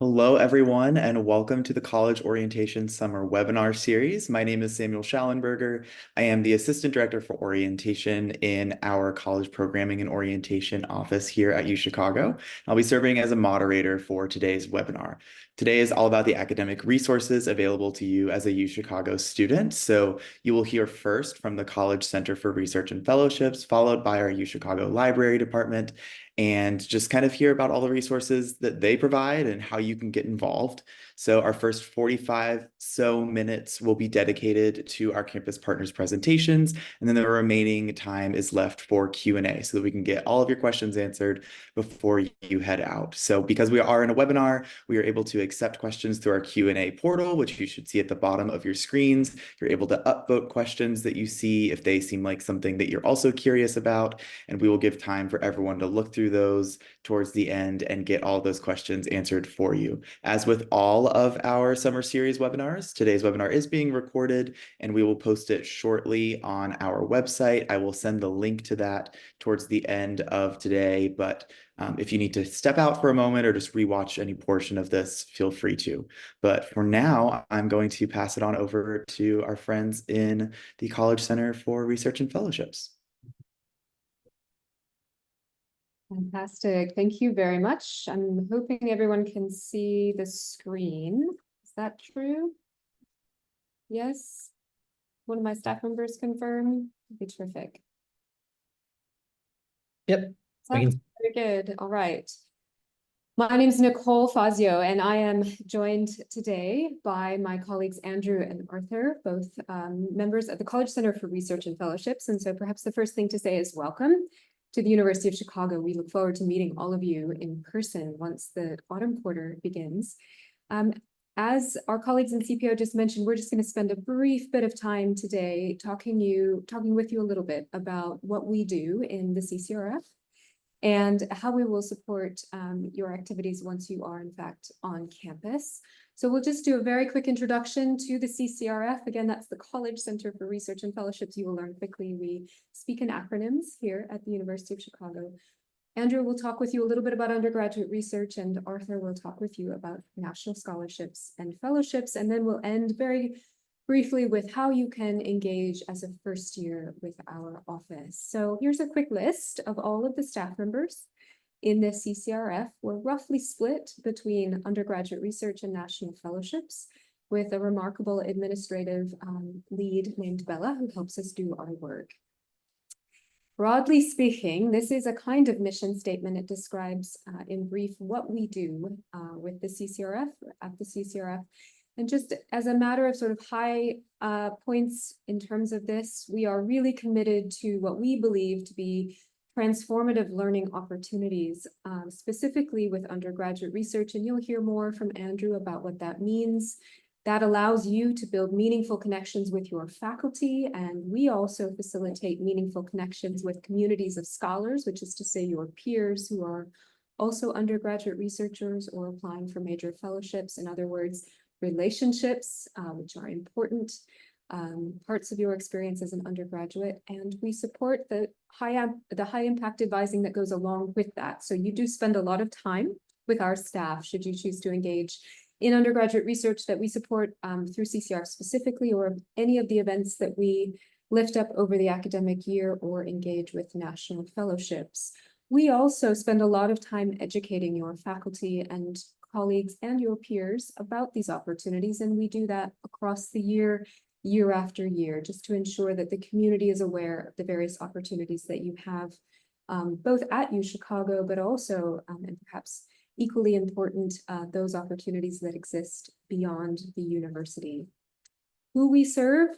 Hello, everyone, and welcome to the College Orientation Summer Webinar Series. My name is Samuel Schallenberger. I am the Assistant Director for Orientation in our College Programming and Orientation office here at UChicago. I'll be serving as a moderator for today's webinar. Today is all about the academic resources available to you as a UChicago student. So you will hear first from the College Center for Research and Fellowships, followed by our UChicago Library Department, and just kind of hear about all the resources that they provide and how you can get involved. So our first 45 minutes will be dedicated to our campus partners presentations, and then the remaining time is left for Q&A so that we can get all of your questions answered before you head out. So because we are in a webinar, we are able to accept questions through our Q&A portal, which you should see at the bottom of your screens. You're able to upvote questions that you see if they seem like something that you're also curious about, and we will give time for everyone to look through those towards the end and get all those questions answered for you. As with all of our summer series webinars, today's webinar is being recorded and we will post it shortly on our website. I will send the link to that towards the end of today, but if you need to step out for a moment or just rewatch any portion of this, feel free to. But for now, I'm going to pass it on over to our friends in the College Center for Research and Fellowships. Fantastic. Thank you very much. I'm hoping everyone can see the screen. Is that true? Yes. One of my staff members confirm. Be terrific. Yep. Very good. All right. My name is Nicole Fazio, and I am joined today by my colleagues Andrew and Arthur, both members of the College Center for Research and Fellowships. And so perhaps the first thing to say is welcome to the University of Chicago. We look forward to meeting all of you in person once the autumn quarter begins. As our colleagues in CPO just mentioned, we're just going to spend a brief bit of time today talking with you a little bit about what we do in the CCRF and how we will support your activities once you are in fact on campus. So we'll just do a very quick introduction to the CCRF. Again, that's the College Center for Research and Fellowships. You will learn quickly. We speak in acronyms here at the University of Chicago. Andrew will talk with you a little bit about undergraduate research, and Arthur will talk with you about national scholarships and fellowships. And then we'll end very briefly with how you can engage as a first year with our office. So here's a quick list of all of the staff members in the CCRF. We're roughly split between undergraduate research and national fellowships, with a remarkable administrative lead named Bella, who helps us do our work. Broadly speaking, this is a kind of mission statement. It describes in brief what we do with the CCRF, at the CCRF. And just as a matter of sort of high points in terms of this, we are really committed to what we believe to be transformative learning opportunities, specifically with undergraduate research. And you'll hear more from Andrew about what that means. That allows you to build meaningful connections with your faculty. And we also facilitate meaningful connections with communities of scholars, which is to say your peers who are also undergraduate researchers or applying for major fellowships. In other words, relationships, which are important parts of your experience as an undergraduate, and we support the high impact advising that goes along with that. So you do spend a lot of time with our staff should you choose to engage in undergraduate research that we support through CCR specifically, or any of the events that we lift up over the academic year or engage with national fellowships. We also spend a lot of time educating your faculty and colleagues and your peers about these opportunities, and we do that across the year after year, just to ensure that the community is aware of the various opportunities that you have, both at UChicago, but also, and perhaps equally important, those opportunities that exist beyond the university. Who we serve?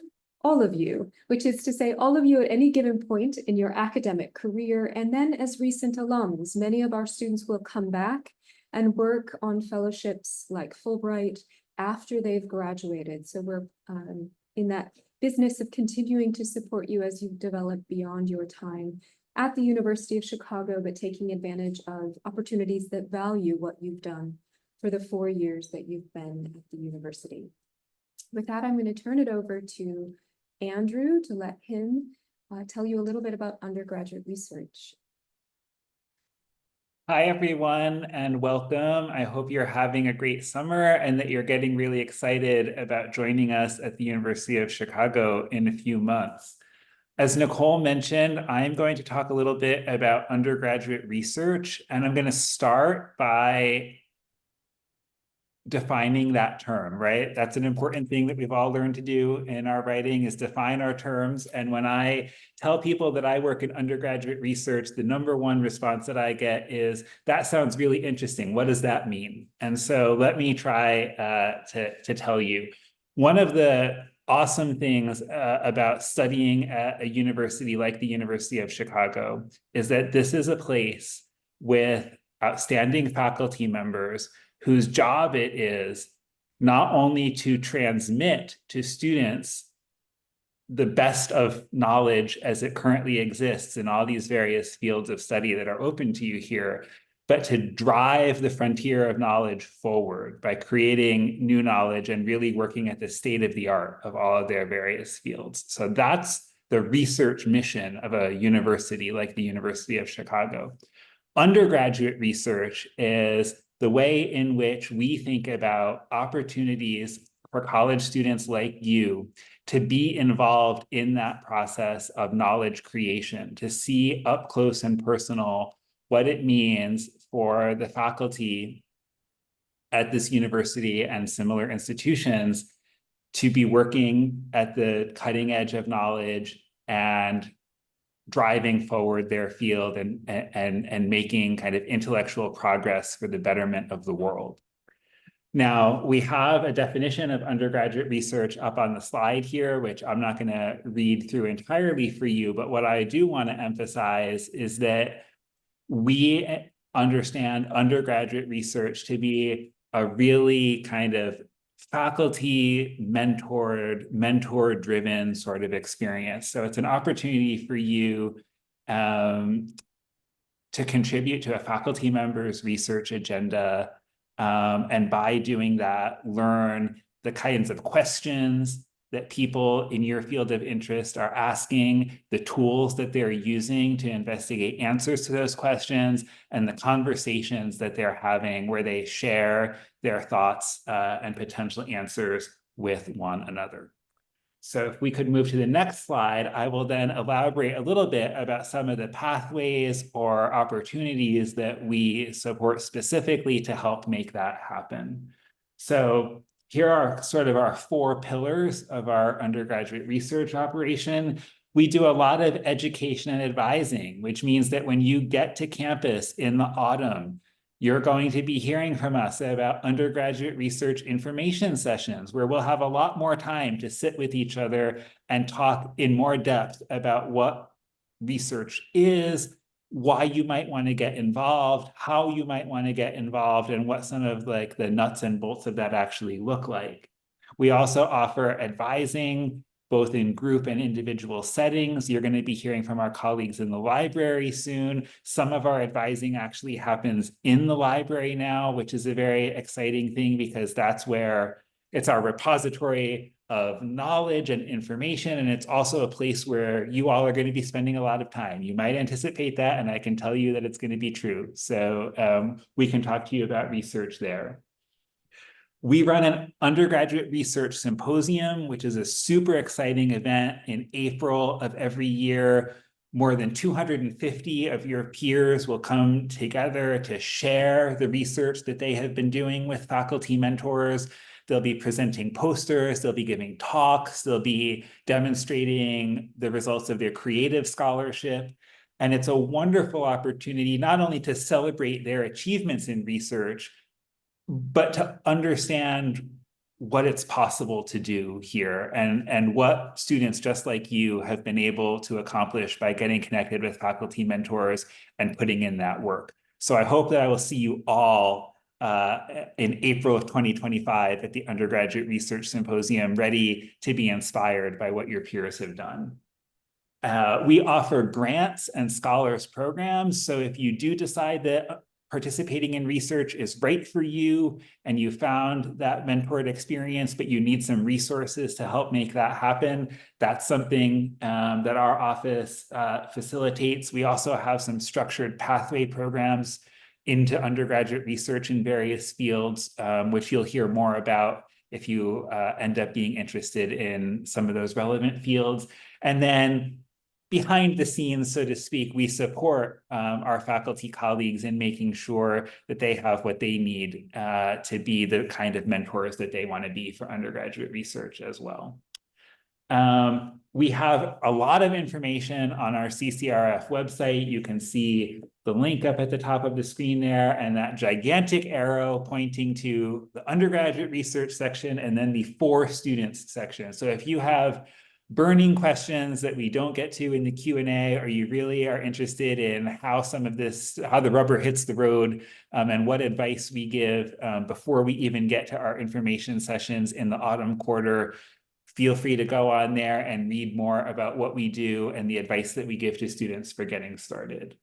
All of you, which is to say all of you at any given point in your academic career, and then as recent alums. Many of our students will come back and work on fellowships like Fulbright after they've graduated. So we're in that business of continuing to support you as you develop beyond your time at the University of Chicago, but taking advantage of opportunities that value what you've done for the 4 years that you've been at the university. With that, I'm going to turn it over to Andrew to let him tell you a little bit about undergraduate research. Hi, everyone, and welcome. I hope you're having a great summer and that you're getting really excited about joining us at the University of Chicago in a few months. As Nicole mentioned, I'm going to talk a little bit about undergraduate research, and I'm going to start by defining that term, right? That's an important thing that we've all learned to do in our writing is define our terms. And when I tell people that I work in undergraduate research, the number one response that I get is, that sounds really interesting. What does that mean? And so let me try to tell you. One of the awesome things about studying at a university like the University of Chicago is that this is a place with outstanding faculty members whose job it is not only to transmit to students the best of knowledge as it currently exists in all these various fields of study that are open to you here, but to drive the frontier of knowledge forward by creating new knowledge and really working at the state of the art of all of their various fields. So that's the research mission of a university like the University of Chicago. Undergraduate research is the way in which we think about opportunities for college students like you to be involved in that process of knowledge creation, to see up close and personal what it means for the faculty at this university and similar institutions to be working at the cutting edge of knowledge and driving forward their field and making kind of intellectual progress for the betterment of the world. Now, we have a definition of undergraduate research up on the slide here, which I'm not going to read through entirely for you, but what I do want to emphasize is that we understand undergraduate research to be a really kind of faculty mentor driven sort of experience. So it's an opportunity for you to contribute to a faculty member's research agenda. And by doing that, learn the kinds of questions that people in your field of interest are asking, the tools that they're using to investigate answers to those questions, and the conversations that they're having where they share their thoughts and potential answers with one another. So if we could move to the next slide, I will then elaborate a little bit about some of the pathways or opportunities that we support specifically to help make that happen. So here are sort of our 4 pillars of our undergraduate research operation. We do a lot of education and advising, which means that when you get to campus in the autumn, you're going to be hearing from us about undergraduate research information sessions where we'll have a lot more time to sit with each other and talk in more depth about what research is, why you might want to get involved, how you might want to get involved, and what some of like the nuts and bolts of that actually look like. We also offer advising both in group and individual settings. You're going to be hearing from our colleagues in the library soon. Some of our advising actually happens in the library now, which is a very exciting thing because that's where it's our repository of knowledge and information. And it's also a place where you all are going to be spending a lot of time. You might anticipate that, and I can tell you that it's going to be true. So we can talk to you about research there. We run an undergraduate research symposium, which is a super exciting event in April of every year. More than 250 of your peers will come together to share the research that they have been doing with faculty mentors. They'll be presenting posters, they'll be giving talks, they'll be demonstrating the results of their creative scholarship. And it's a wonderful opportunity not only to celebrate their achievements in research, but to understand what it's possible to do here and what students just like you have been able to accomplish by getting connected with faculty mentors and putting in that work. So I hope that I will see you all in April of 2025 at the Undergraduate Research Symposium, ready to be inspired by what your peers have done. We offer grants and scholars programs. So if you do decide that participating in research is right for you and you found that mentored experience, but you need some resources to help make that happen, that's something that our office facilitates. We also have some structured pathway programs into undergraduate research in various fields, which you'll hear more about if you end up being interested in some of those relevant fields. And then behind the scenes, so to speak, we support our faculty colleagues in making sure that they have what they need to be the kind of mentors that they want to be for undergraduate research as well. We have a lot of information on our CCRF website. You can see the link up at the top of the screen there, and that gigantic arrow pointing to the undergraduate research section and then the for students section. So if you have burning questions that we don't get to in the Q&A, or you really are interested in how some of this, how the rubber hits the road, and what advice we give before we even get to our information sessions in the autumn quarter, feel free to go on there and read more about what we do and the advice that we give to students for getting started.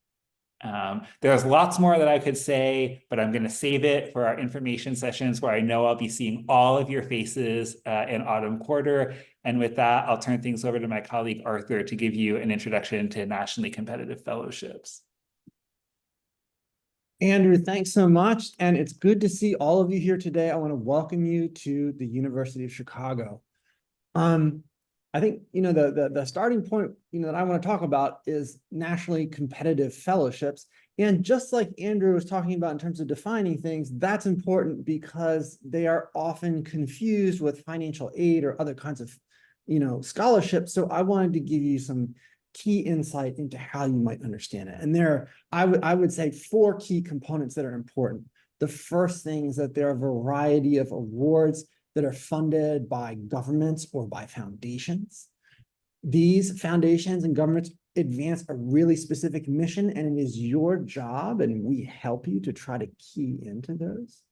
There's lots more that I could say, but I'm going to save it for our information sessions where I know I'll be seeing all of your faces in autumn quarter. And with that, I'll turn things over to my colleague Arthur to give you an introduction to nationally competitive fellowships. Andrew, thanks so much. And it's good to see all of you here today. I want to welcome you to the University of Chicago. I think, the starting point, that I want to talk about is nationally competitive fellowships. And just like Andrew was talking about in terms of defining things, that's important because they are often confused with financial aid or other kinds of, scholarships. So I wanted to give you some key insight into how you might understand it. And I would say 4 key components that are important. The first thing is that there are a variety of awards that are funded by governments or by foundations. These foundations and governments advance a really specific mission, and it is your job, and we help you to try to key into those.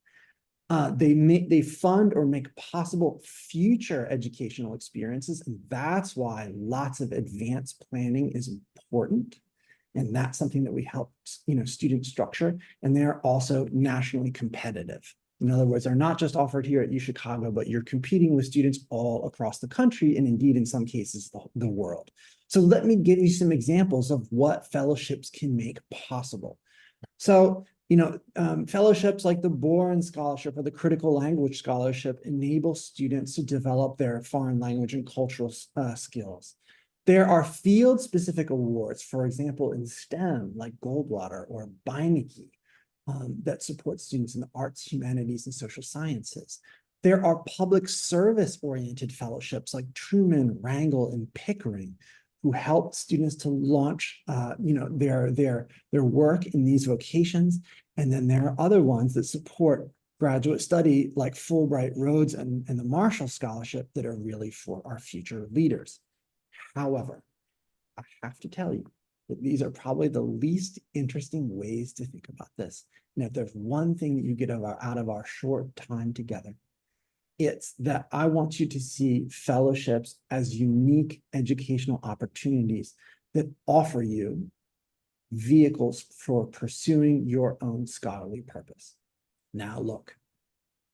They fund or make possible future educational experiences, and that's why lots of advanced planning is important. And that's something that we help, students structure, and they're also nationally competitive. In other words, they're not just offered here at UChicago, but you're competing with students all across the country, and indeed, in some cases, the world. So let me give you some examples of what fellowships can make possible. So, fellowships like the Boren Scholarship or the Critical Language Scholarship enable students to develop their foreign language and cultural skills. There are field-specific awards, for example, in STEM, like Goldwater or Beinecke, that support students in the arts, humanities, and social sciences. There are public service-oriented fellowships like Truman, Wrangell, and Pickering, who help students to launch, their work in these vocations. And then there are other ones that support graduate study, like Fulbright, Rhodes, and the Marshall Scholarship, that are really for our future leaders. However, I have to tell you that these are probably the least interesting ways to think about this. And if there's one thing that you get out of our short time together, it's that I want you to see fellowships as unique educational opportunities that offer you vehicles for pursuing your own scholarly purpose. Now, look,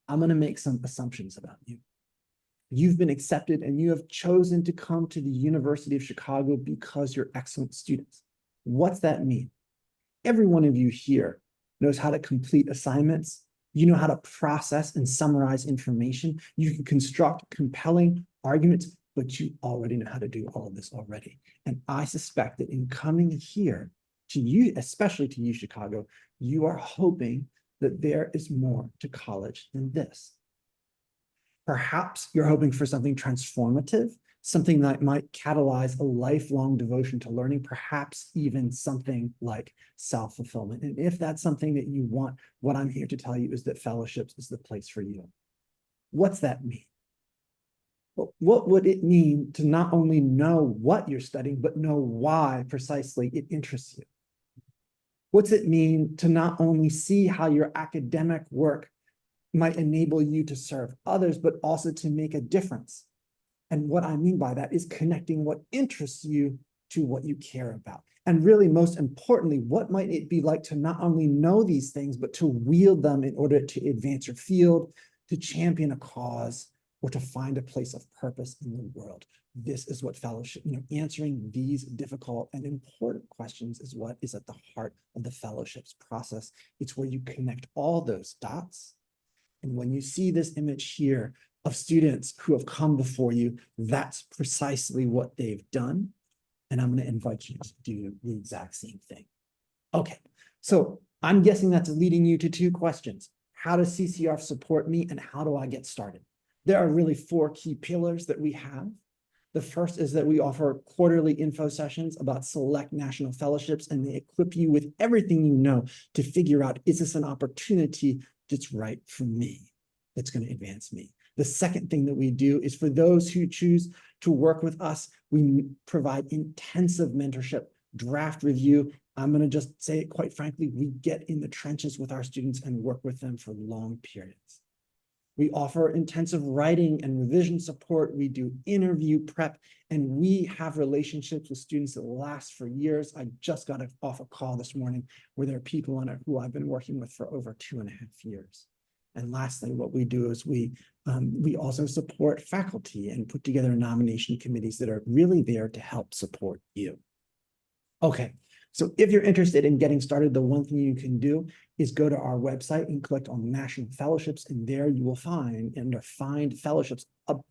I'm going to make some assumptions about you. You've been accepted and you have chosen to come to the University of Chicago because you're excellent students. What's that mean? Every one of you here knows how to complete assignments. You know how to process and summarize information. You can construct compelling arguments, but you already know how to do all of this already. And I suspect that in coming here to you, especially to UChicago, you are hoping that there is more to college than this. Perhaps you're hoping for something transformative, something that might catalyze a lifelong devotion to learning, perhaps even something like self-fulfillment. And if that's something that you want, what I'm here to tell you is that fellowships is the place for you. What's that mean? Well, what would it mean to not only know what you're studying, but know why precisely it interests you? What's it mean to not only see how your academic work might enable you to serve others, but also to make a difference? And what I mean by that is connecting what interests you to what you care about. And really, most importantly, what might it be like to not only know these things, but to wield them in order to advance your field, to champion a cause, or to find a place of purpose in the world. This is what fellowship, answering these difficult and important questions is what is at the heart of the fellowships process. It's where you connect all those dots. And when you see this image here of students who have come before you, that's precisely what they've done. And I'm going to invite you to do the exact same thing. Okay, so I'm guessing that's leading you to two questions. How does CCR support me and how do I get started? There are really four key pillars that we have. The first is that we offer quarterly info sessions about select national fellowships, and they equip you with everything you know to figure out, is this an opportunity that's right for me, that's going to advance me? The second thing that we do is for those who choose to work with us, we provide intensive mentorship, draft review. I'm going to just say it quite frankly, we get in the trenches with our students and work with them for long periods. We offer intensive writing and revision support. We do interview prep, and we have relationships with students that last for years. I just got off a call this morning where there are people on it who I've been working with for over 2.5 years. And lastly, what we do is we also support faculty and put together nomination committees that are really there to help support you. Okay, so if you're interested in getting started, the one thing you can do is go to our website and click on National Fellowships, and there you will find, under Find Fellowships,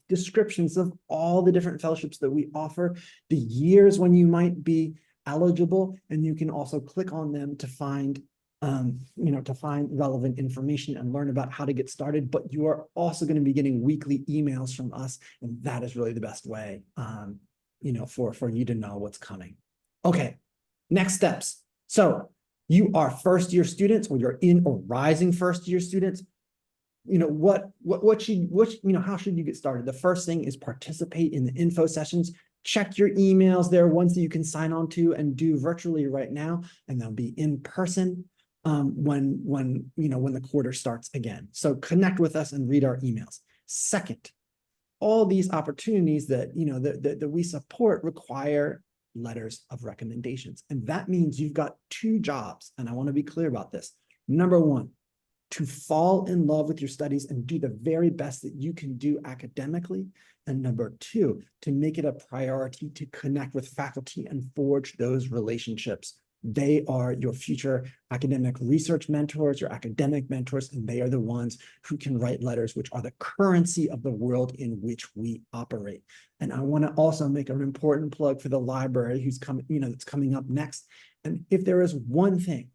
descriptions of all the different fellowships that we offer, the years when you might be eligible, and you can also click on them to find relevant information and learn about how to get started. But you are also going to be getting weekly emails from us, and that is really the best way, for you to know what's coming. Okay, next steps. So you are first-year students, or you're in or rising first-year students. How should you get started? The first thing is participate in the info sessions. Check your emails. There are ones that you can sign on to and do virtually right now, and they'll be in person when the quarter starts again. So connect with us and read our emails. Second, all these opportunities that we support require letters of recommendations. And that means you've got two jobs. And I want to be clear about this. Number one, to fall in love with your studies and do the very best that you can do academically. And number two, to make it a priority to connect with faculty and forge those relationships. They are your future academic research mentors, your academic mentors, and they are the ones who can write letters, which are the currency of the world in which we operate. And I want to also make an important plug for the library that's coming up next. And if there is one thing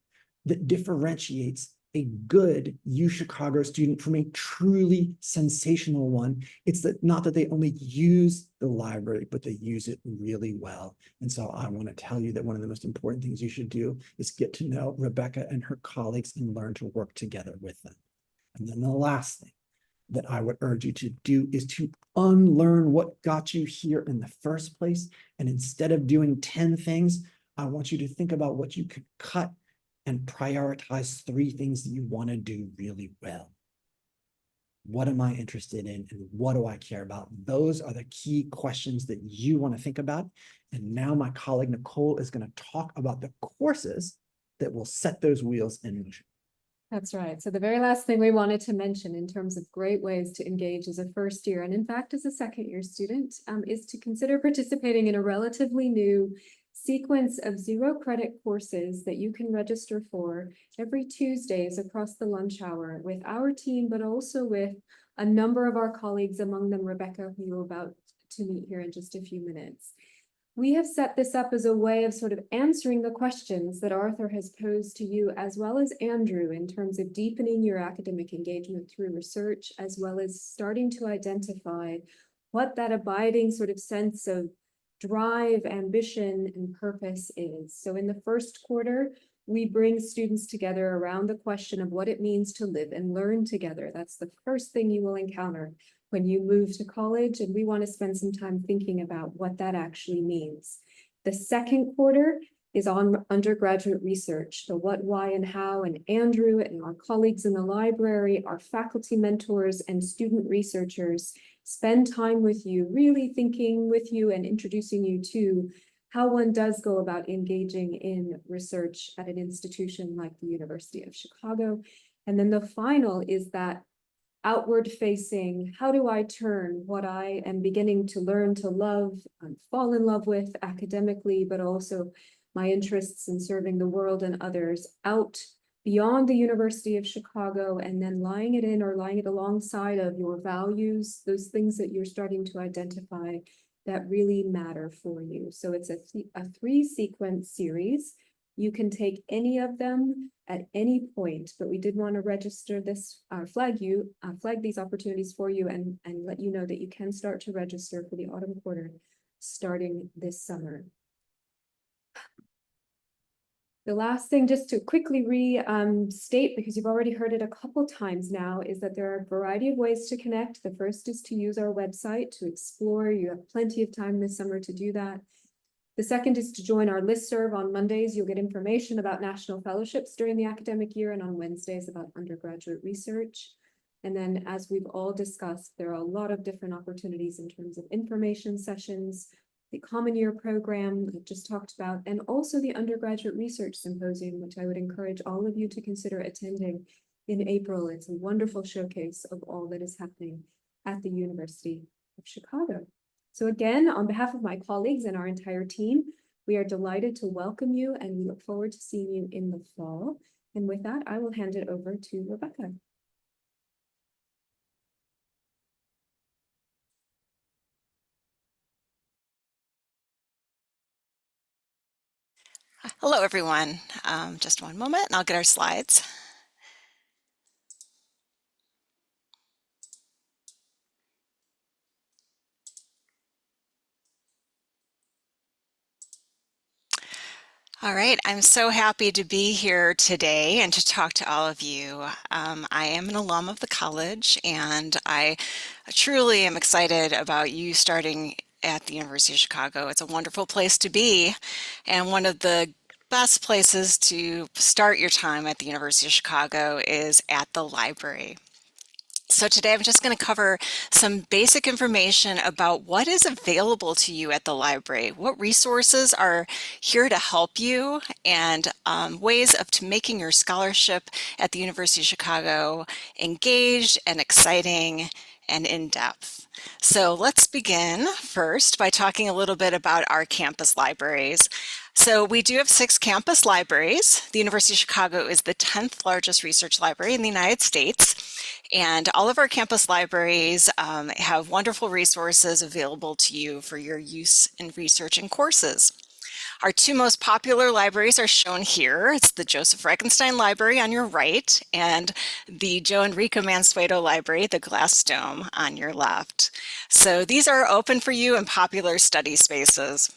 that differentiates a good UChicago student from a truly sensational one, it's not that they only use the library, but they use it really well. And so I want to tell you that one of the most important things you should do is get to know Rebecca and her colleagues and learn to work together with them. And then the last thing that I would urge you to do is to unlearn what got you here in the first place. And instead of doing 10 things, I want you to think about what you could cut and prioritize 3 things that you want to do really well. What am I interested in and what do I care about? Those are the key questions that you want to think about. And now my colleague Nicole is going to talk about the courses that will set those wheels in motion. That's right. So the very last thing we wanted to mention in terms of great ways to engage as a first year, and in fact as a second-year student, is to consider participating in a relatively new sequence of 0-credit courses that you can register for every Tuesdays across the lunch hour with our team, but also with a number of our colleagues, among them Rebecca, who you're about to meet here in just a few minutes. We have set this up as a way of sort of answering the questions that Arthur has posed to you, as well as Andrew, in terms of deepening your academic engagement through research, as well as starting to identify what that abiding sort of sense of drive, ambition, and purpose is. So in the first quarter, we bring students together around the question of what it means to live and learn together. That's the first thing you will encounter when you move to college, and we want to spend some time thinking about what that actually means. The second quarter is on undergraduate research, the what, why, and how, and Andrew and our colleagues in the library, our faculty mentors and student researchers spend time with you, really thinking with you and introducing you to how one does go about engaging in research at an institution like the University of Chicago. And then the final is that outward facing. How do I turn what I am beginning to learn to love and fall in love with academically, but also my interests in serving the world and others out beyond the University of Chicago, and then lying it in or lying it alongside of your values, those things that you're starting to identify that really matter for you. So it's a 3-sequence series. You can take any of them at any point, but we did want to register this, flag these opportunities for you and let you know that you can start to register for the autumn quarter starting this summer. The last thing, just to quickly restate, because you've already heard it a couple times now, is that there are a variety of ways to connect. The first is to use our website to explore. You have plenty of time this summer to do that. The second is to join our listserv. On Mondays, you'll get information about national fellowships during the academic year, and on Wednesdays about undergraduate research. And then, as we've all discussed, there are a lot of different opportunities in terms of information sessions, the Common Year program that I just talked about, and also the Undergraduate Research Symposium, which I would encourage all of you to consider attending in April. It's a wonderful showcase of all that is happening at the University of Chicago. So again, on behalf of my colleagues and our entire team, we are delighted to welcome you, and we look forward to seeing you in the fall. And with that, I will hand it over to Rebecca. Hello, everyone. Just one moment and I'll get our slides. All right, I'm so happy to be here today and to talk to all of you. I am an alum of the college, and I truly am excited about you starting at the University of Chicago. It's a wonderful place to be, and one of the best places to start your time at the University of Chicago is at the library. So today I'm just going to cover some basic information about what is available to you at the library, what resources are here to help you, and ways of making your scholarship at the University of Chicago engaged and exciting and in-depth. So let's begin first by talking a little bit about our campus libraries. So we do have 6 campus libraries. The University of Chicago is the 10th largest research library in the United States. And all of our campus libraries have wonderful resources available to you for your use in research and courses. Our 2 most popular libraries are shown here. It's the Joseph Reichenstein Library on your right and the Joe Enrico Mansueto Library, the Glass Dome, on your left. So these are open for you and popular study spaces.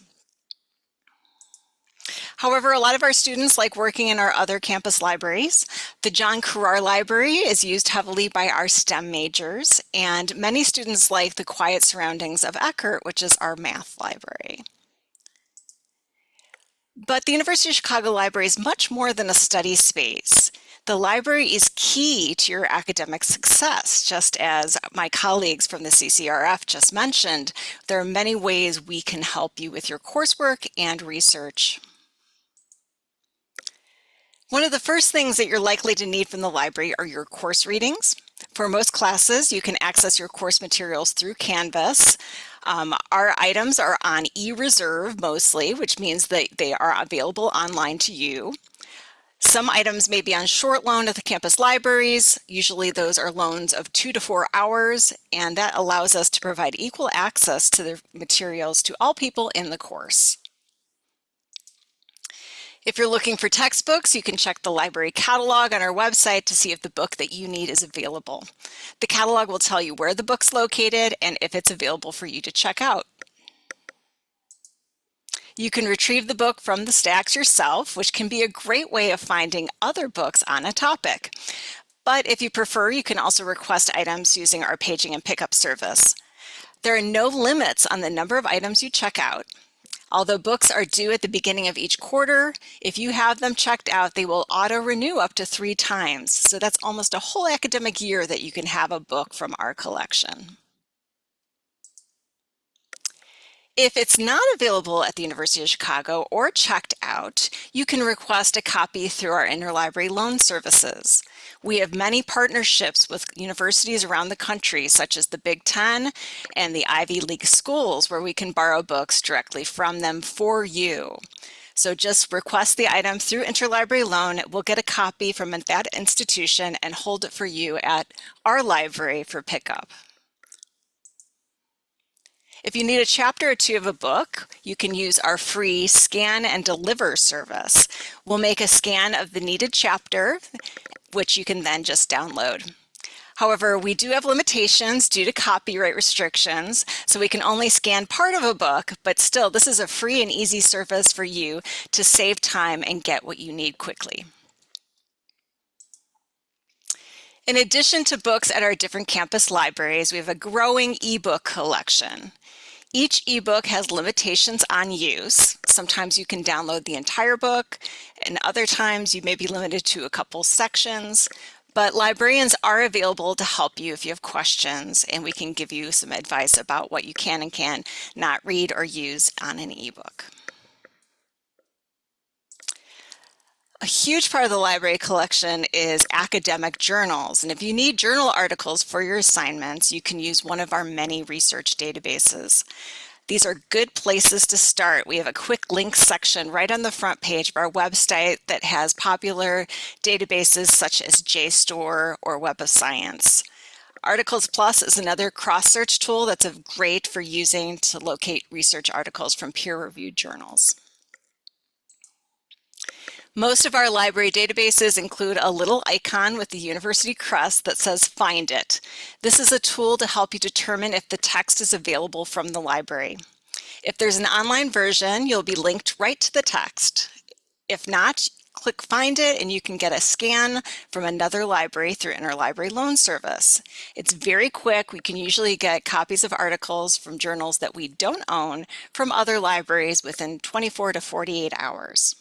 However, a lot of our students like working in our other campus libraries. The John Carrar Library is used heavily by our STEM majors, and many students like the quiet surroundings of Eckert, which is our math library. But the University of Chicago Library is much more than a study space. The library is key to your academic success. Just as my colleagues from the CCRF just mentioned, there are many ways we can help you with your coursework and research. One of the first things that you're likely to need from the library are your course readings. For most classes, you can access your course materials through Canvas. Our items are on e-reserve mostly, which means that they are available online to you. Some items may be on short loan at the campus libraries. Usually those are loans of 2 to 4 hours, and that allows us to provide equal access to the materials to all people in the course. If you're looking for textbooks, you can check the library catalog on our website to see if the book that you need is available. The catalog will tell you where the book's located and if it's available for you to check out. You can retrieve the book from the stacks yourself, which can be a great way of finding other books on a topic. But if you prefer, you can also request items using our paging and pickup service. There are no limits on the number of items you check out. Although books are due at the beginning of each quarter, if you have them checked out, they will auto-renew up to 3 times. So that's almost a whole academic year that you can have a book from our collection. If it's not available at the University of Chicago or checked out, you can request a copy through our interlibrary loan services. We have many partnerships with universities around the country, such as the Big Ten and the Ivy League schools, where we can borrow books directly from them for you. So just request the item through interlibrary loan. We'll get a copy from that institution and hold it for you at our library for pickup. If you need a chapter or two of a book, you can use our free scan and deliver service. We'll make a scan of the needed chapter, which you can then just download. However, we do have limitations due to copyright restrictions, so we can only scan part of a book, but still, this is a free and easy service for you to save time and get what you need quickly. In addition to books at our different campus libraries, we have a growing ebook collection. Each ebook has limitations on use. Sometimes you can download the entire book, and other times you may be limited to a couple sections. But librarians are available to help you if you have questions, and we can give you some advice about what you can and can not read or use on an ebook. A huge part of the library collection is academic journals, and if you need journal articles for your assignments, you can use one of our many research databases. These are good places to start. We have a quick links section right on the front page of our website that has popular databases such as JSTOR or Web of Science. Articles Plus is another cross-search tool that's great for using to locate research articles from peer-reviewed journals. Most of our library databases include a little icon with the university crest that says Find It. This is a tool to help you determine if the text is available from the library. If there's an online version, you'll be linked right to the text. If not, click Find It and you can get a scan from another library through Interlibrary Loan Service. It's very quick. We can usually get copies of articles from journals that we don't own from other libraries within 24 to 48 hours.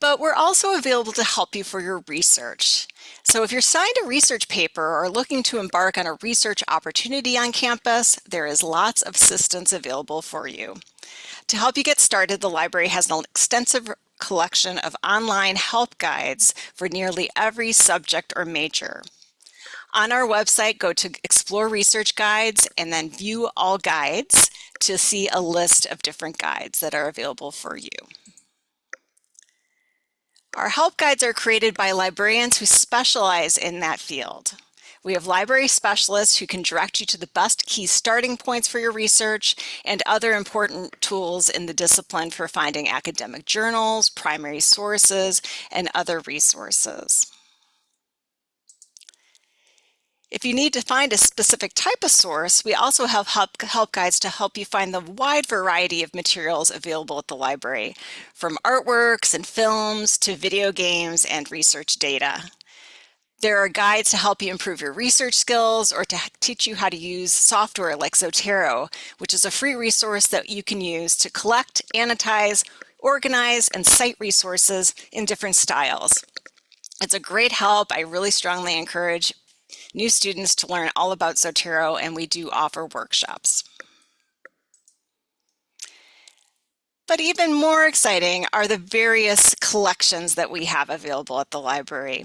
But we're also available to help you for your research. So if you're assigned a research paper or are looking to embark on a research opportunity on campus, there is lots of assistance available for you. To help you get started, the library has an extensive collection of online help guides for nearly every subject or major. On our website, go to Explore Research Guides and then View All Guides to see a list of different guides that are available for you. Our help guides are created by librarians who specialize in that field. We have library specialists who can direct you to the best key starting points for your research and other important tools in the discipline for finding academic journals, primary sources, and other resources. If you need to find a specific type of source, we also have help guides to help you find the wide variety of materials available at the library, from artworks and films to video games and research data. There are guides to help you improve your research skills or to teach you how to use software like Zotero, which is a free resource that you can use to collect, annotize, organize, and cite resources in different styles. It's a great help. I really strongly encourage new students to learn all about Zotero, and we do offer workshops. But even more exciting are the various collections that we have available at the library.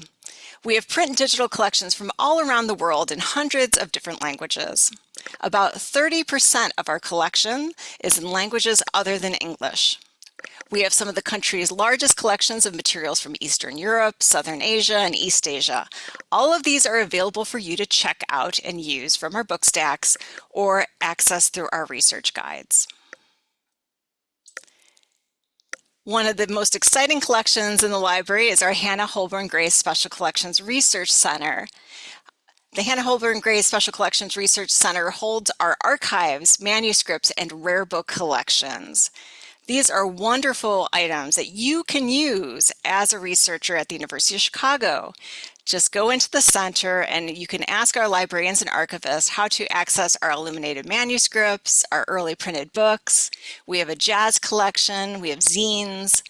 We have print and digital collections from all around the world in hundreds of different languages. About 30% of our collection is in languages other than English. We have some of the country's largest collections of materials from Eastern Europe, Southern Asia, and East Asia. All of these are available for you to check out and use from our book stacks or access through our research guides. One of the most exciting collections in the library is our Hannah Holborn Gray Special Collections Research Center. The Hannah Holborn Gray Special Collections Research Center holds our archives, manuscripts, and rare book collections. These are wonderful items that you can use as a researcher at the University of Chicago. Just go into the center and you can ask our librarians and archivists how to access our illuminated manuscripts, our early printed books. We have a jazz collection, we have zines,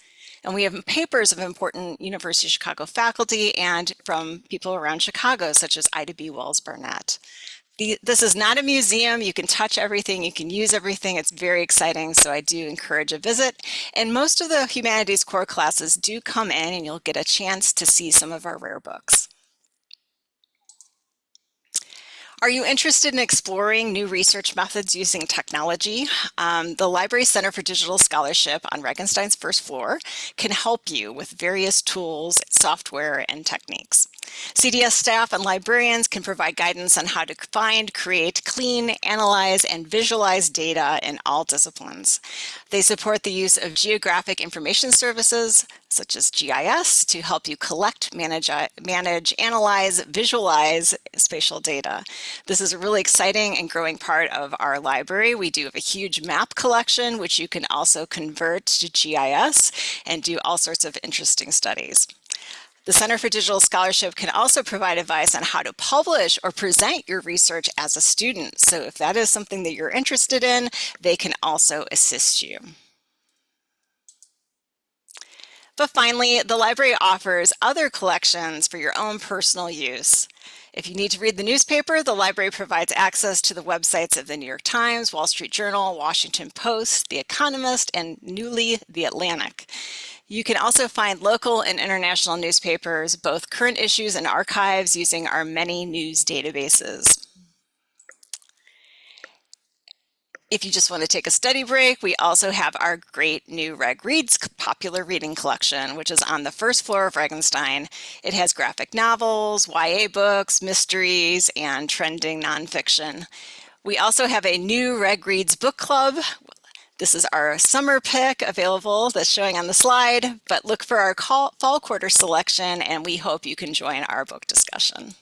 and we have papers of important University of Chicago faculty and from people around Chicago, such as Ida B. Wells Barnett. This is not a museum. You can touch everything, you can use everything. It's very exciting, so I do encourage a visit. And most of the humanities core classes do come in and you'll get a chance to see some of our rare books. Are you interested in exploring new research methods using technology? The Library Center for Digital Scholarship on Regenstein's first floor can help you with various tools, software, and techniques. CDS staff and librarians can provide guidance on how to find, create, clean, analyze, and visualize data in all disciplines. They support the use of geographic information services, such as GIS, to help you collect, manage, analyze, visualize spatial data. This is a really exciting and growing part of our library. We do have a huge map collection, which you can also convert to GIS and do all sorts of interesting studies. The Center for Digital Scholarship can also provide advice on how to publish or present your research as a student. So if that is something that you're interested in, they can also assist you. But finally, the library offers other collections for your own personal use. If you need to read the newspaper, the library provides access to the websites of the New York Times, Wall Street Journal, Washington Post, The Economist, and newly, The Atlantic. You can also find local and international newspapers, both current issues and archives, using our many news databases. If you just want to take a study break, we also have our great new Reg Reads popular reading collection, which is on the first floor of Regenstein. It has graphic novels, YA books, mysteries, and trending nonfiction. We also have a new Reg Reads book club. This is our summer pick available that's showing on the slide, but look for our fall quarter selection and we hope you can join our book discussion.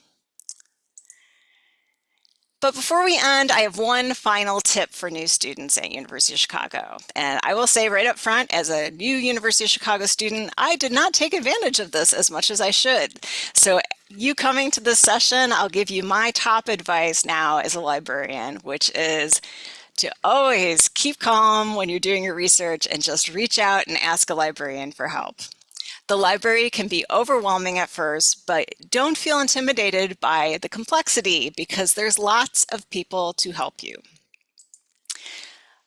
But before we end, I have one final tip for new students at University of Chicago. And I will say right up front, as a new University of Chicago student, I did not take advantage of this as much as I should. So you coming to this session, I'll give you my top advice now as a librarian, which is to always keep calm when you're doing your research and just reach out and ask a librarian for help. The library can be overwhelming at first, but don't feel intimidated by the complexity because there's lots of people to help you.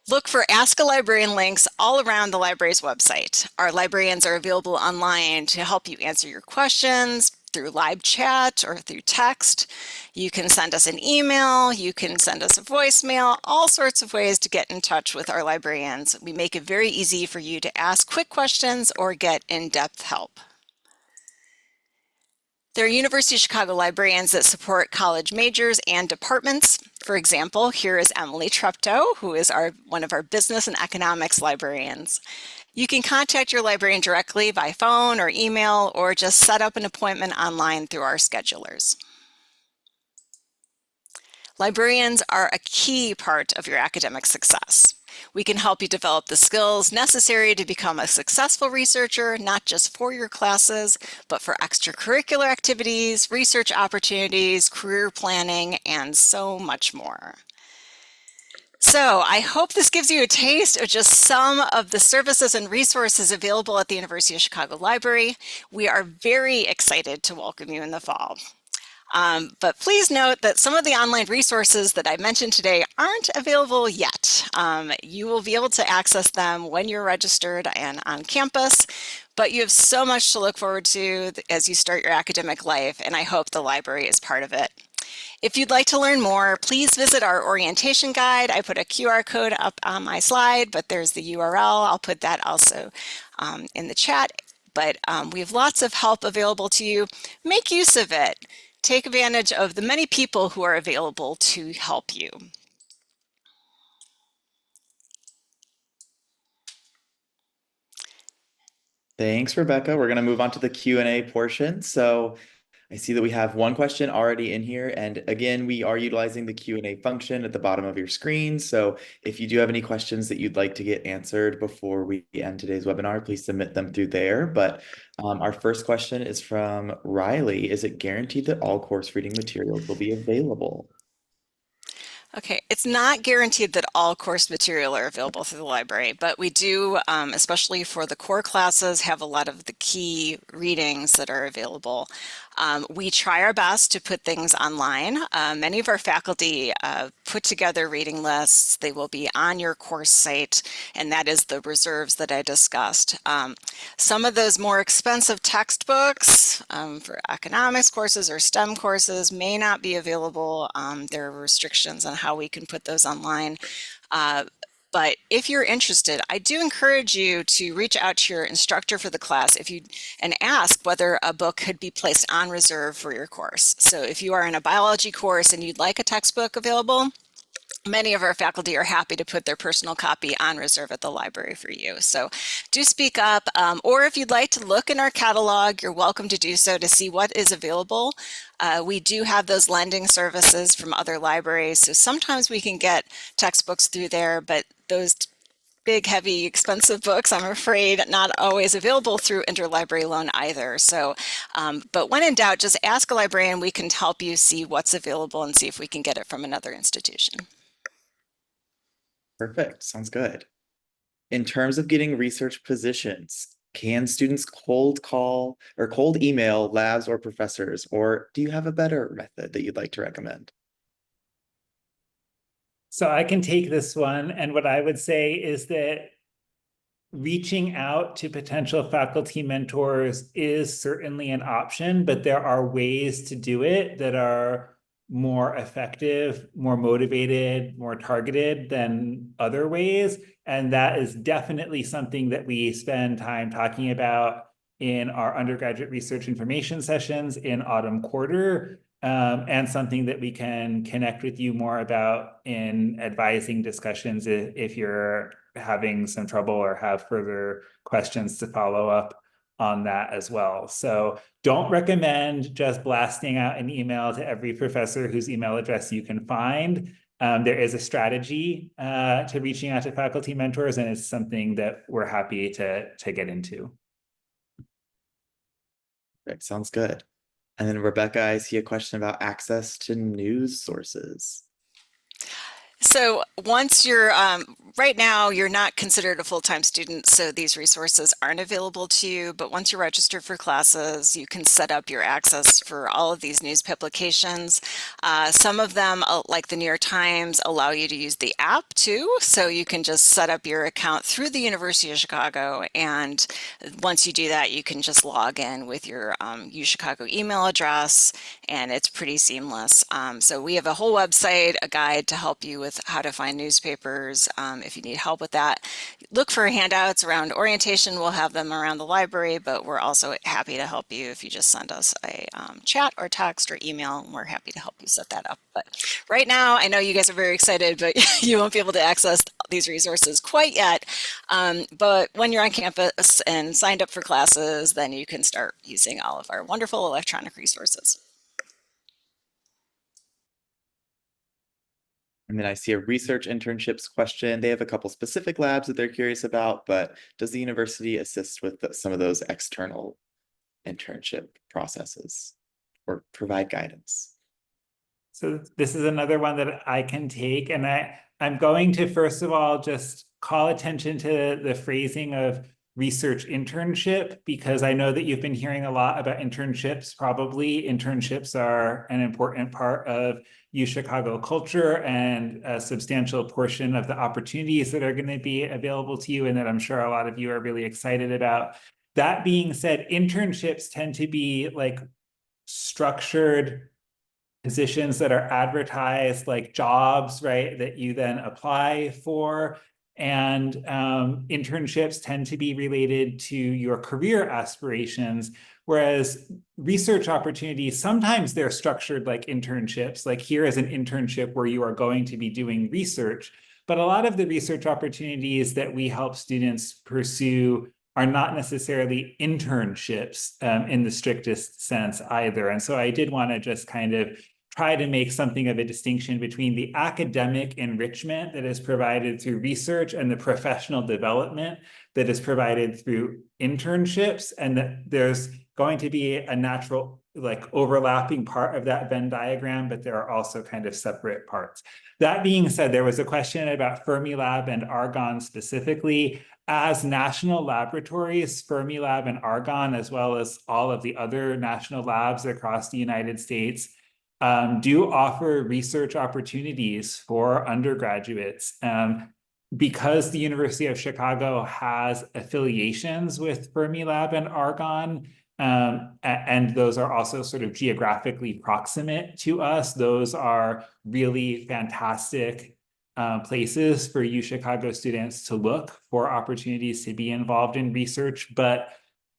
Look for Ask a Librarian links all around the library's website. Our librarians are available online to help you answer your questions through live chat or through text. You can send us an email, you can send us a voicemail, all sorts of ways to get in touch with our librarians. We make it very easy for you to ask quick questions or get in-depth help. There are University of Chicago librarians that support college majors and departments. For example, here is Emily Treptow, who is one of our business and economics librarians. You can contact your librarian directly by phone or email, or just set up an appointment online through our schedulers. Librarians are a key part of your academic success. We can help you develop the skills necessary to become a successful researcher, not just for your classes, but for extracurricular activities, research opportunities, career planning, and so much more. So I hope this gives you a taste of just some of the services and resources available at the University of Chicago Library. We are very excited to welcome you in the fall. But please note that some of the online resources that I mentioned today aren't available yet. You will be able to access them when you're registered and on campus, but you have so much to look forward to as you start your academic life, and I hope the library is part of it. If you'd like to learn more, please visit our orientation guide. I put a QR code up on my slide, but there's the URL. I'll put that also in the chat. But we have lots of help available to you. Make use of it. Take advantage of the many people who are available to help you. Thanks, Rebecca. We're going to move on to the Q&A portion. So I see that we have one question already in here. And again, we are utilizing the Q&A function at the bottom of your screen. So if you do have any questions that you'd like to get answered before we end today's webinar, please submit them through there. But our first question is from Riley. Is it guaranteed that all course reading materials will be available? Okay, it's not guaranteed that all course material are available through the library, but we do, especially for the core classes, have a lot of the key readings that are available. We try our best to put things online. Many of our faculty put together reading lists. They will be on your course site, and that is the reserves that I discussed. Some of those more expensive textbooks for economics courses or STEM courses may not be available. There are restrictions on how we can put those online. But if you're interested, I do encourage you to reach out to your instructor for the class and ask whether a book could be placed on reserve for your course. So if you are in a biology course and you'd like a textbook available, many of our faculty are happy to put their personal copy on reserve at the library for you. So do speak up, or if you'd like to look in our catalog, you're welcome to do so to see what is available. We do have those lending services from other libraries, so sometimes we can get textbooks through there, but those big, heavy, expensive books, I'm afraid, not always available through interlibrary loan either. So, but when in doubt, just ask a librarian. We can help you see what's available and see if we can get it from another institution. Perfect. Sounds good. In terms of getting research positions, can students cold call or cold email labs or professors, or do you have a better method that you'd like to recommend? So I can take this one, and what I would say is that reaching out to potential faculty mentors is certainly an option, but there are ways to do it that are more effective, more motivated, more targeted than other ways. And that is definitely something that we spend time talking about in our undergraduate research information sessions in autumn quarter, and something that we can connect with you more about in advising discussions if you're having some trouble or have further questions to follow up on that as well. So don't recommend just blasting out an email to every professor whose email address you can find. There is a strategy to reaching out to faculty mentors, and it's something that we're happy to get into. Perfect. Sounds good. And then Rebecca, I see a question about access to news sources. So once you're, right now, you're not considered a full-time student, so these resources aren't available to you. But once you're registered for classes, you can set up your access for all of these news publications. Some of them, like the New York Times, allow you to use the app too. So you can just set up your account through the University of Chicago. And once you do that, you can just log in with your UChicago email address, and it's pretty seamless. So we have a whole website, a guide to help you with how to find newspapers. If you need help with that, look for handouts around orientation. We'll have them around the library, but we're also happy to help you if you just send us a chat or text or email, and we're happy to help you set that up. But right now, I know you guys are very excited, but you won't be able to access these resources quite yet. But when you're on campus and signed up for classes, then you can start using all of our wonderful electronic resources. And then I see a research internships question. They have a couple specific labs that they're curious about, but does the university assist with some of those external internship processes or provide guidance? So this is another one that I can take, and I'm going to first of all just call attention to the phrasing of research internship, because I know that you've been hearing a lot about internships. Probably internships are an important part of UChicago culture and a substantial portion of the opportunities that are going to be available to you, and that I'm sure a lot of you are really excited about. That being said, internships tend to be like structured positions that are advertised like jobs, right, that you then apply for. And internships tend to be related to your career aspirations, whereas research opportunities, sometimes they're structured like internships, like here is an internship where you are going to be doing research. But a lot of the research opportunities that we help students pursue are not necessarily internships in the strictest sense either. And so I did want to just kind of try to make something of a distinction between the academic enrichment that is provided through research and the professional development that is provided through internships, and that there's going to be a natural, like, overlapping part of that Venn diagram, but there are also kind of separate parts. That being said, there was a question about Fermilab and Argonne specifically. As national laboratories, Fermilab and Argonne, as well as all of the other national labs across the United States, do offer research opportunities for undergraduates. Because the University of Chicago has affiliations with Fermilab and Argonne, and those are also sort of geographically proximate to us, those are really fantastic places for UChicago students to look for opportunities to be involved in research. But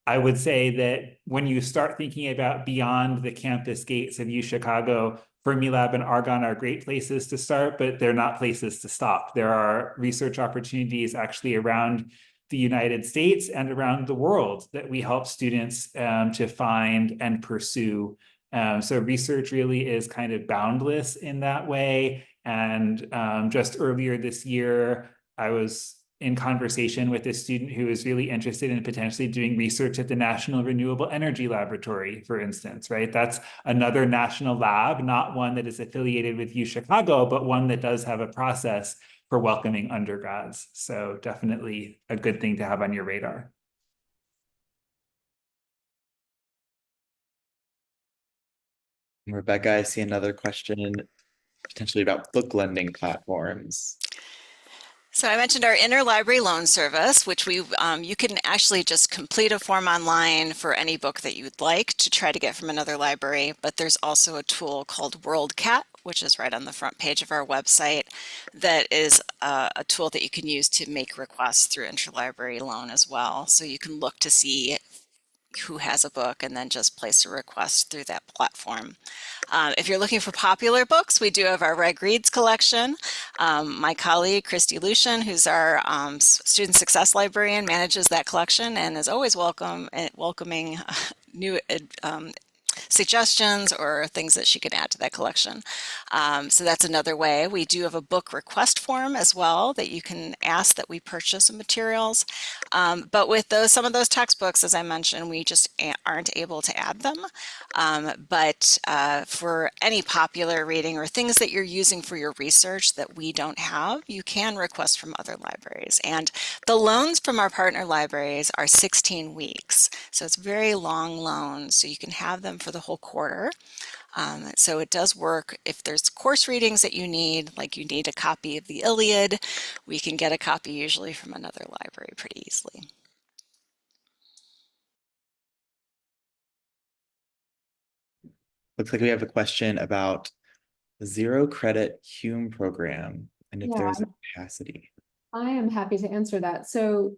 I would say that when you start thinking about beyond the campus gates of UChicago, Fermilab and Argonne are great places to start, but they're not places to stop. There are research opportunities actually around the United States and around the world that we help students to find and pursue. So research really is kind of boundless in that way. And just earlier this year, I was in conversation with a student who is really interested in potentially doing research at the National Renewable Energy Laboratory, for instance, right? That's another national lab, not one that is affiliated with UChicago, but one that does have a process for welcoming undergrads. So definitely a good thing to have on your radar. Rebecca, I see another question potentially about book lending platforms. So I mentioned our interlibrary loan service, which you can actually just complete a form online for any book that you'd like to try to get from another library. But there's also a tool called WorldCat, which is right on the front page of our website, that is a tool that you can use to make requests through interlibrary loan as well. So you can look to see who has a book and then just place a request through that platform. If you're looking for popular books, we do have our Reg Reads collection. My colleague, Christy Lucian, who's our student success librarian, manages that collection and is always welcoming new suggestions or things that she can add to that collection. So that's another way. We do have a book request form as well that you can ask that we purchase some materials. But with some of those textbooks, as I mentioned, we just aren't able to add them. But for any popular reading or things that you're using for your research that we don't have, you can request from other libraries. And the loans from our partner libraries are 16 weeks. So it's very long loans. So you can have them for the whole quarter. So it does work if there's course readings that you need, like you need a copy of the Iliad, we can get a copy usually from another library pretty easily. Looks like we have a question about the zero credit Hume program and if Yeah. there's a capacity. I am happy to answer that. So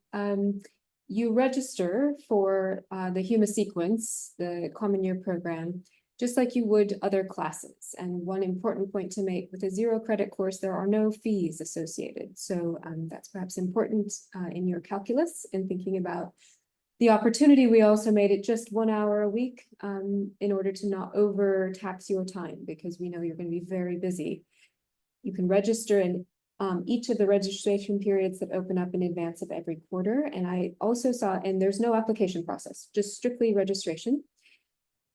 you register for the Hume sequence, the Common Year program, just like you would other classes. And one important point to make, with a zero credit course, there are no fees associated. So that's perhaps important in your calculus in thinking about the opportunity. We also made it just 1 hour a week in order to not overtax your time, because we know you're going to be very busy. You can register in each of the registration periods that open up in advance of every quarter. And I also saw, and there's no application process, just strictly registration.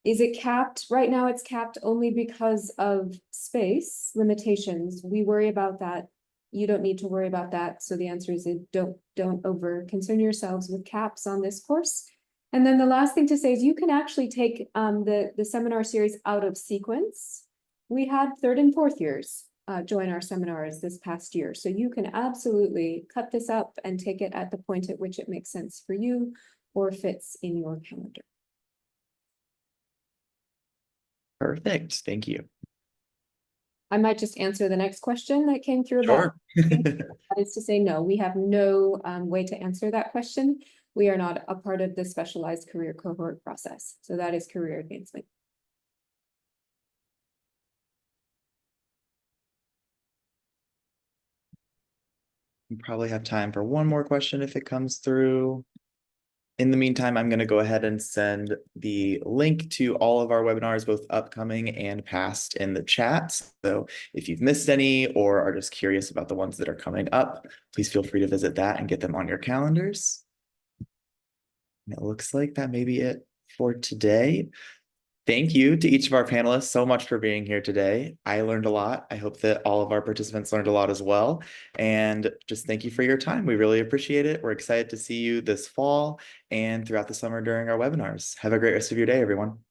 Is it capped? Right now it's capped only because of space limitations. We worry about that. You don't need to worry about that. So the answer is don't over concern yourselves with caps on this course. And then the last thing to say is you can actually take the seminar series out of sequence. We had 3rd and 4th years join our seminars this past year. So you can absolutely cut this up and take it at the point at which it makes sense for you or fits in your calendar. Perfect. Thank you. I might just answer the next question that came through about. Sure. That is to say, no, we have no way to answer that question. We are not a part of the specialized career cohort process. So that is career advancement. We probably have time for one more question if it comes through. In the meantime, I'm going to go ahead and send the link to all of our webinars, both upcoming and past, in the chat. So if you've missed any or are just curious about the ones that are coming up, please feel free to visit that and get them on your calendars. And it looks like that may be it for today. Thank you to each of our panelists so much for being here today. I learned a lot. I hope that all of our participants learned a lot as well. And just thank you for your time. We really appreciate it. We're excited to see you this fall and throughout the summer during our webinars. Have a great rest of your day, everyone.